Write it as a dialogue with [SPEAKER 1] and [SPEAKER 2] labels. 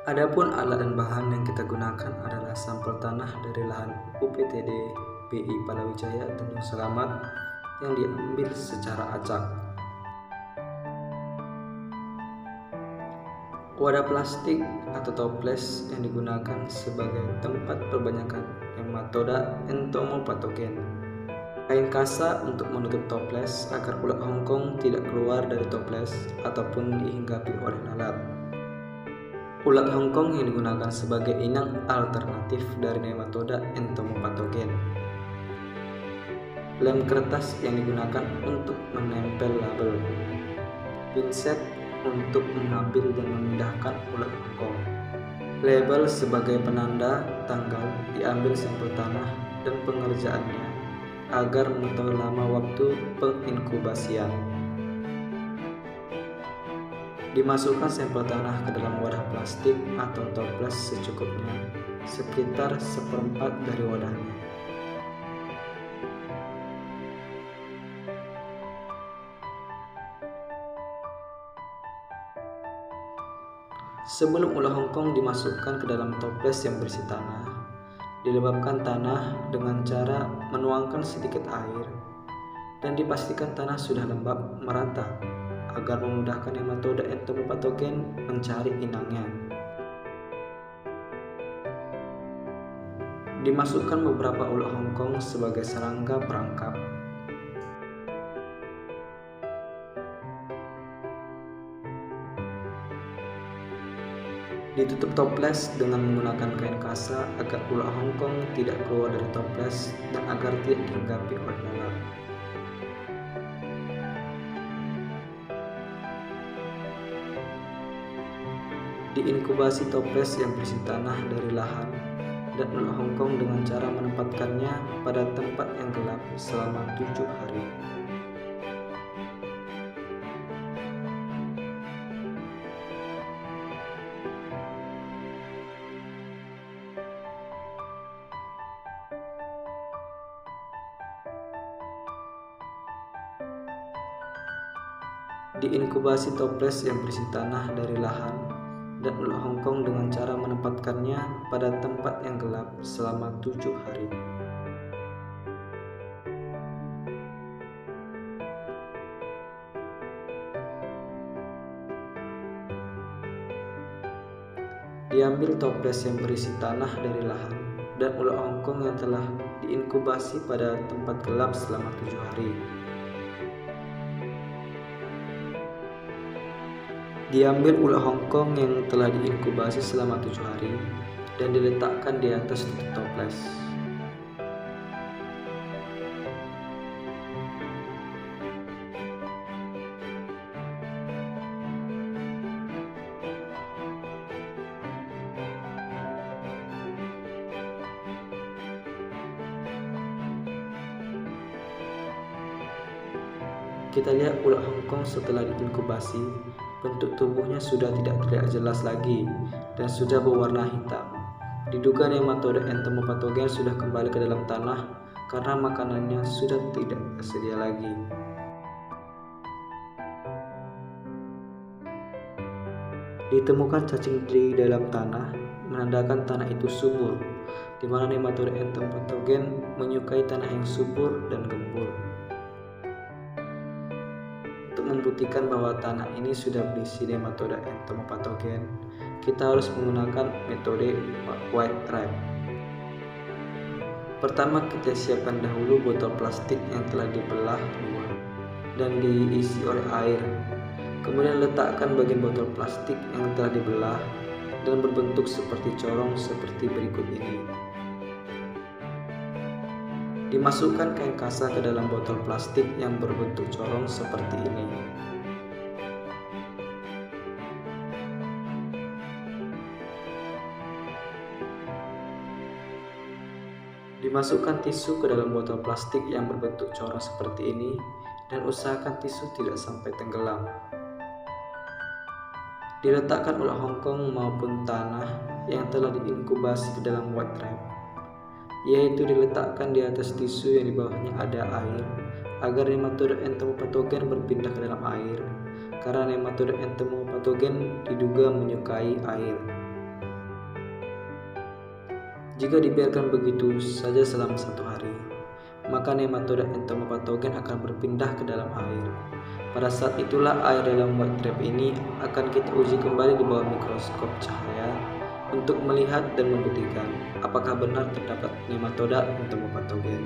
[SPEAKER 1] Adapun alat dan bahan yang kita gunakan adalah sampel tanah dari lahan UPTD PI Palawijaya Tanjung Selamat yang diambil secara acak. Wadah plastik atau toples yang digunakan sebagai tempat perbanyakan nematoda entomopatogen. Kain kasa untuk menutup toples agar ulat Hongkong tidak keluar dari toples ataupun dihinggapi oleh lalat. Ulat Hongkong yang digunakan sebagai inang alternatif dari nematoda entomopatogen. Lem kertas yang digunakan untuk menempel label. Pinset untuk mengambil dan memindahkan ulat Hongkong. Label sebagai penanda tanggal diambil sampel tanah dan pengerjaannya agar mengetahui lama waktu penginkubasian. Dimasukkan sampel tanah ke dalam wadah plastik atau toples secukupnya, sekitar 1/4 dari wadahnya. Sebelum ulat Hongkong dimasukkan ke dalam toples yang berisi tanah, dilebabkan tanah dengan cara menuangkan sedikit air dan dipastikan tanah sudah lembab merata agar memudahkan nematoda entomopatogen mencari inangnya. Dimasukkan beberapa ulat Hongkong sebagai serangga perangkap. Ditutup toples dengan menggunakan kain kasa agar ulat Hongkong tidak keluar dari toples dan agar tidak dihinggapi oleh lalat. Diinkubasi toples yang berisi tanah dari lahan dan ulat Hongkong dengan cara menempatkannya pada tempat yang gelap selama 7 hari. Diinkubasi toples yang berisi tanah dari lahan dan ulat Hongkong dengan cara menempatkannya pada tempat yang gelap selama 7 hari. Diambil toples yang berisi tanah dari lahan dan ulat Hongkong yang telah diinkubasi pada tempat gelap selama 7 hari. Diambil ulat Hongkong yang telah diinkubasi selama 7 hari dan diletakkan di atas tutup toples. Kita lihat ulat Hongkong setelah diinkubasi, bentuk tubuhnya sudah tidak terlihat jelas lagi dan sudah berwarna hitam. Diduga nematoda entomopatogen sudah kembali ke dalam tanah karena makanannya sudah tidak tersedia lagi. Ditemukan cacing di dalam tanah, menandakan tanah itu subur, di mana nematoda entomopatogen menyukai tanah yang subur dan gembur. Untuk membuktikan bahwa tanah ini sudah berisi nematoda entomopatogen, kita harus menggunakan metode wet trap. Pertama, kita siapkan dahulu botol plastik yang telah dibelah dua dan diisi oleh air. Kemudian letakkan bagian botol plastik yang telah dibelah dan berbentuk seperti corong seperti berikut ini. Dimasukkan kain kasa ke dalam botol plastik yang berbentuk corong seperti ini. Dimasukkan tisu ke dalam botol plastik yang berbentuk corong seperti ini dan usahakan tisu tidak sampai tenggelam. Diletakkan ulat Hongkong maupun tanah yang telah diinkubasi ke dalam wet trap, yaitu diletakkan di atas tisu yang di bawahnya ada air agar nematoda entomopatogen berpindah ke dalam air karena nematoda entomopatogen diduga menyukai air. Jika dibiarkan begitu saja selama 1 hari, maka nematoda entomopatogen akan berpindah ke dalam air. Pada saat itulah air dalam white trap ini akan kita uji kembali di bawah mikroskop cahaya untuk melihat dan membuktikan apakah benar terdapat nematoda entomopatogen.